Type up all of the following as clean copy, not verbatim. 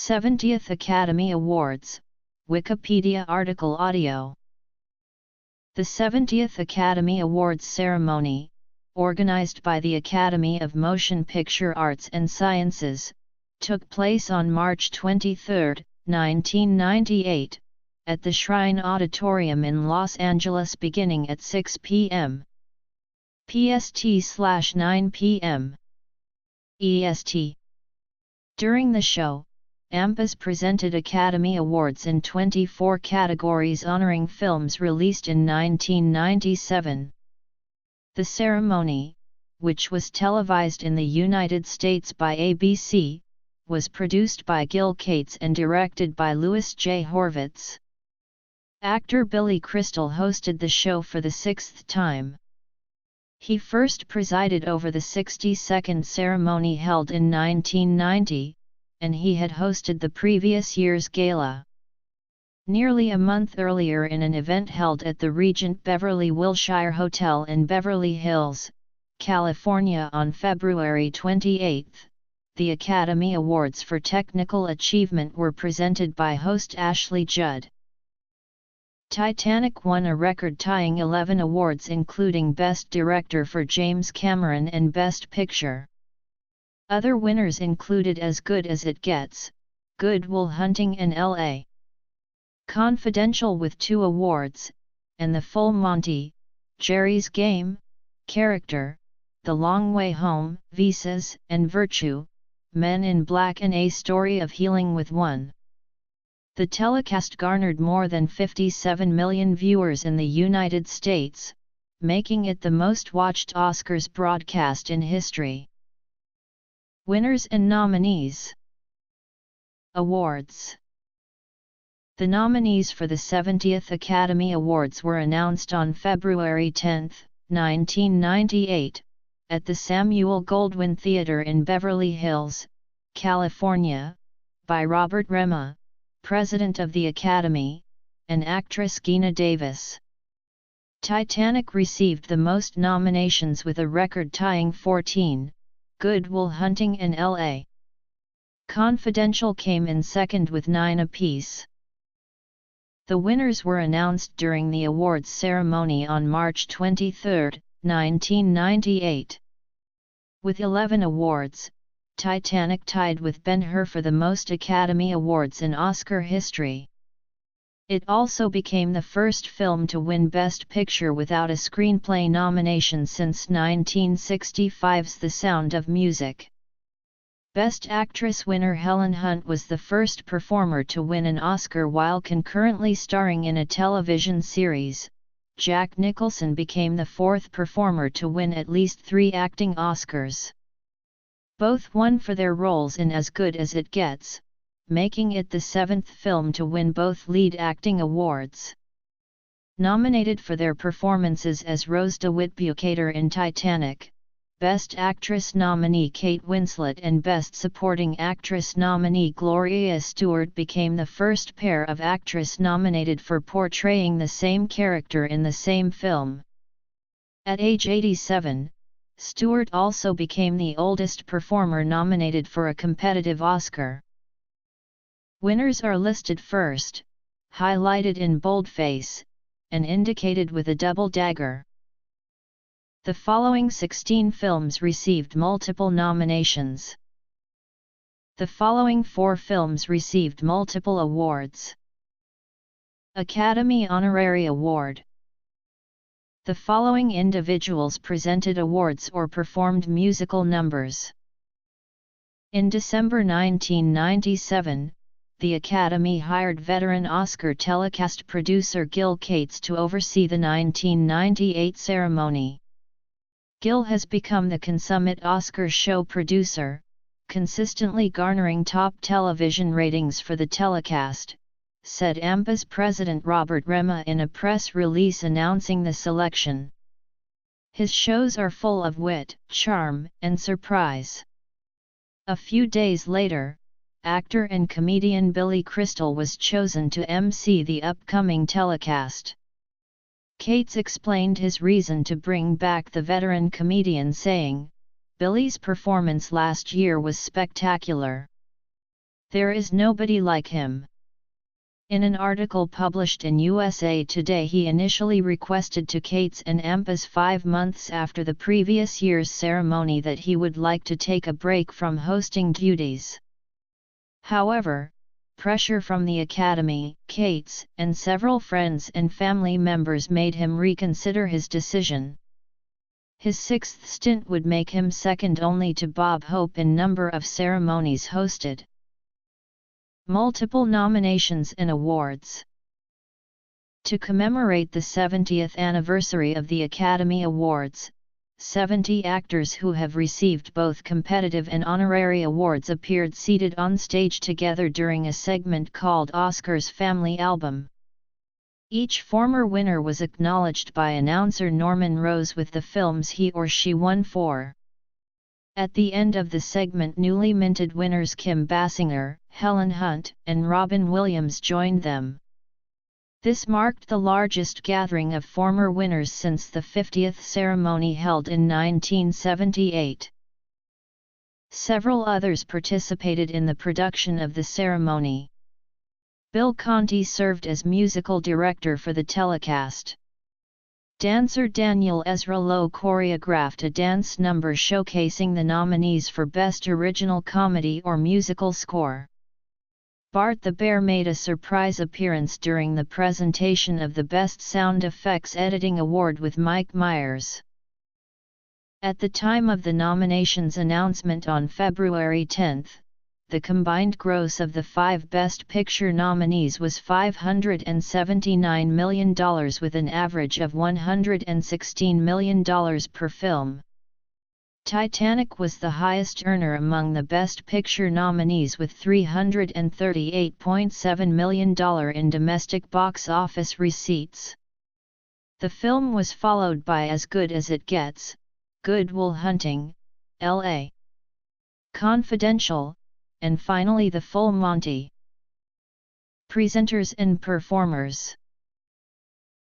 70th Academy Awards, Wikipedia article audio. The 70th Academy Awards ceremony, organized by the Academy of Motion Picture Arts and Sciences, took place on March 23, 1998, at the Shrine Auditorium in Los Angeles beginning at 6 p.m. PST/9 p.m. EST. During the show, AMPAS presented Academy Awards in 24 categories honoring films released in 1997. The ceremony, which was televised in the United States by ABC, was produced by Gil Cates and directed by Louis J. Horvitz. Actor Billy Crystal hosted the show for the sixth time. He first presided over the 60-second ceremony held in 1990, and he had hosted the previous year's gala. Nearly a month earlier, in an event held at the Regent Beverly Wilshire Hotel in Beverly Hills, California on February 28, the Academy Awards for Technical Achievement were presented by host Ashley Judd. Titanic won a record-tying 11 awards, including Best Director for James Cameron and Best Picture. Other winners included As Good as It Gets, Good Will Hunting and L.A. Confidential with 2 awards, and The Full Monty, Jerry's Game, Character, The Long Way Home, Visas and Virtue, Men in Black and A Story of Healing with 1. The telecast garnered more than 57 million viewers in the United States, making it the most-watched Oscars broadcast in history. Winners and nominees. Awards. The nominees for the 70th Academy Awards were announced on February 10, 1998, at the Samuel Goldwyn Theater in Beverly Hills, California, by Robert Rema, President of the Academy, and actress Geena Davis. Titanic received the most nominations with a record-tying 14, Good Will Hunting and L.A. Confidential came in second with 9 apiece. The winners were announced during the awards ceremony on March 23, 1998. With 11 awards, Titanic tied with Ben-Hur for the most Academy Awards in Oscar history. It also became the first film to win Best Picture without a screenplay nomination since 1965's The Sound of Music. Best Actress winner Helen Hunt was the first performer to win an Oscar while concurrently starring in a television series. Jack Nicholson became the 4th performer to win at least 3 acting Oscars. Both won for their roles in As Good as It Gets, making it the 7th film to win both lead acting awards. Nominated for their performances as Rose DeWitt Bukater in Titanic, Best Actress nominee Kate Winslet and Best Supporting Actress nominee Gloria Stewart became the first pair of actress nominated for portraying the same character in the same film. At age 87, Stewart also became the oldest performer nominated for a competitive Oscar. Winners are listed first, highlighted in boldface, and indicated with a double dagger. The following 16 films received multiple nominations. The following 4 films received multiple awards. Academy Honorary Award. The following individuals presented awards or performed musical numbers. In December 1997, the Academy hired veteran Oscar telecast producer Gil Cates to oversee the 1998 ceremony. Gil has become the consummate Oscar show producer, consistently garnering top television ratings for the telecast, said AMPAS President Robert Rema in a press release announcing the selection. His shows are full of wit, charm, and surprise. A few days later, actor and comedian Billy Crystal was chosen to MC the upcoming telecast. Cates explained his reason to bring back the veteran comedian, saying, "Billy's performance last year was spectacular. There is nobody like him. In an article published in USA Today, he initially requested to Kates and Ampas 5 months after the previous year's ceremony that he would like to take a break from hosting duties. However, pressure from the Academy, Kates, and several friends and family members made him reconsider his decision. His 6th stint would make him second only to Bob Hope in number of ceremonies hosted. Multiple nominations and awards. To commemorate the 70th anniversary of the Academy Awards, 70 actors who have received both competitive and honorary awards appeared seated on stage together during a segment called Oscars Family Album. Each former winner was acknowledged by announcer Norman Rose with the films he or she won for. At the end of the segment, newly minted winners Kim Basinger, Helen Hunt, and Robin Williams joined them. This marked the largest gathering of former winners since the 50th ceremony held in 1978. Several others participated in the production of the ceremony. Bill Conti served as musical director for the telecast. Dancer Daniel Ezra Lowe choreographed a dance number showcasing the nominees for Best Original Comedy or Musical Score. Bart the Bear made a surprise appearance during the presentation of the Best Sound Effects Editing Award with Mike Myers. At the time of the nominations announcement on February 10, the combined gross of the 5 Best Picture nominees was $579 million with an average of $116 million per film. Titanic was the highest earner among the Best Picture nominees with $338.7 million in domestic box office receipts. The film was followed by As Good as It Gets, Good Will Hunting, L.A. Confidential, and finally The Full Monty. Presenters and performers.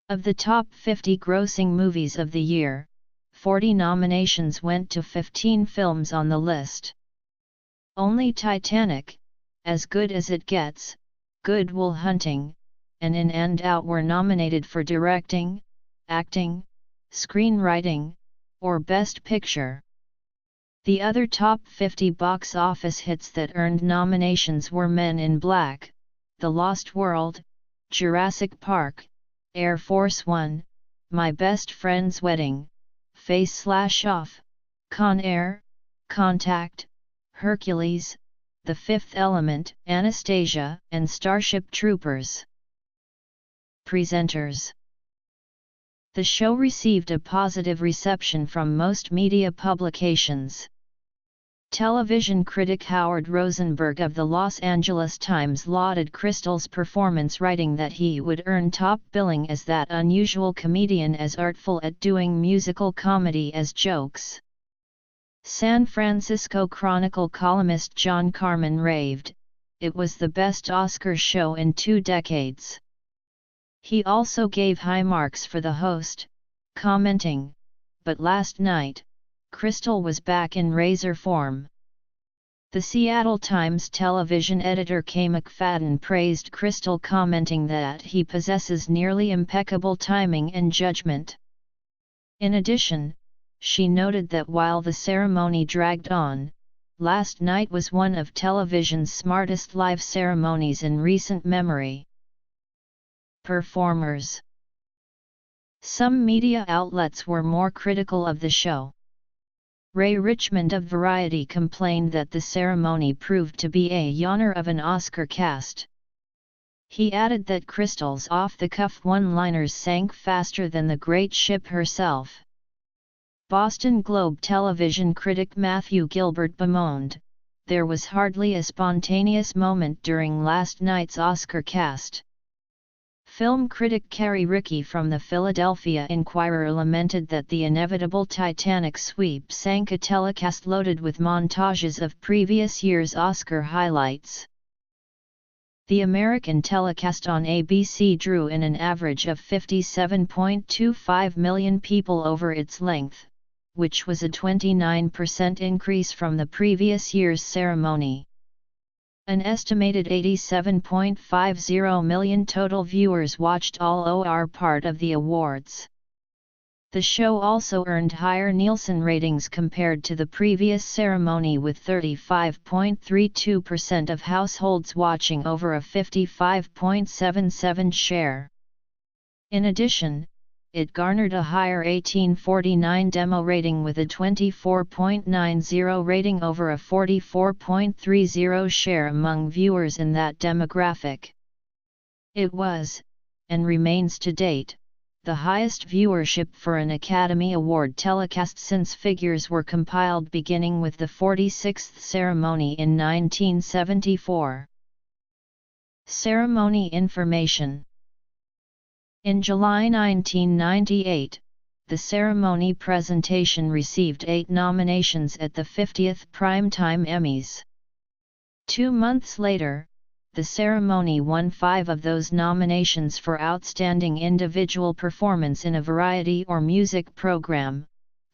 Of the top 50 grossing movies of the year, 40 nominations went to 15 films on the list. Only Titanic, As Good as It Gets, Good Will Hunting, and In and Out were nominated for directing, acting, screenwriting, or Best Picture. The other top 50 box office hits that earned nominations were Men in Black, The Lost World, Jurassic Park, Air Force One, My Best Friend's Wedding, Face/Off, Con Air, Contact, Hercules, The Fifth Element, Anastasia, and Starship Troopers. Presenters. The show received a positive reception from most media publications. Television critic Howard Rosenberg of the Los Angeles Times lauded Crystal's performance, writing that he would earn top billing as that unusual comedian, as artful at doing musical comedy as jokes. San Francisco Chronicle columnist John Carmen raved, "It was the best Oscar show in 2 decades." He also gave high marks for the host, commenting, "But last night, Crystal was back in razor form." The Seattle Times television editor Kay McFadden praised Crystal, commenting that he possesses nearly impeccable timing and judgment. In addition, she noted that while the ceremony dragged on, last night was one of television's smartest live ceremonies in recent memory. Performers. Some media outlets were more critical of the show. Ray Richmond of Variety complained that the ceremony proved to be a yawner of an Oscar cast. He added that Crystal's off-the-cuff one-liners sank faster than the great ship herself. Boston Globe television critic Matthew Gilbert bemoaned, "There was hardly a spontaneous moment during last night's Oscar cast." Film critic Carrie Rickey from the Philadelphia Inquirer lamented that the inevitable Titanic sweep sank a telecast loaded with montages of previous year's Oscar highlights. The American telecast on ABC drew in an average of 57.25 million people over its length, which was a 29% increase from the previous year's ceremony. An estimated 87.50 million total viewers watched all or part of the awards. The show also earned higher Nielsen ratings compared to the previous ceremony, with 35.32% of households watching over a 55.77% share. In addition, it garnered a higher 1849 demo rating with a 24.90 rating over a 44.30 share among viewers in that demographic. It was, and remains to date, the highest viewership for an Academy Award telecast since figures were compiled beginning with the 46th ceremony in 1974. Ceremony information. In July 1998, the ceremony presentation received 8 nominations at the 50th Primetime Emmys. 2 months later, the ceremony won 5 of those nominations for Outstanding Individual Performance in a Variety or Music Program,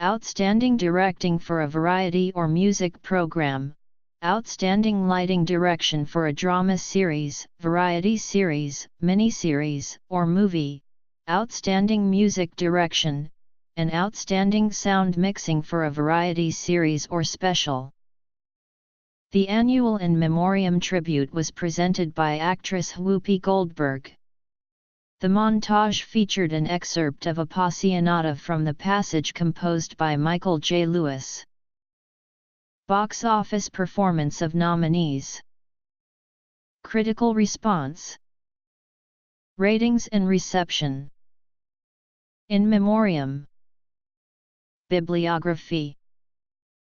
Outstanding Directing for a Variety or Music Program, Outstanding Lighting Direction for a Drama Series, Variety Series, Miniseries, or Movie, Outstanding Music Direction, and Outstanding Sound Mixing for a Variety Series or Special. The annual In Memoriam tribute was presented by actress Whoopi Goldberg. The montage featured an excerpt of Appassionata from the passage composed by Michael J. Lewis. Box office performance of nominees. Critical response. Ratings and reception. In Memoriam. Bibliography.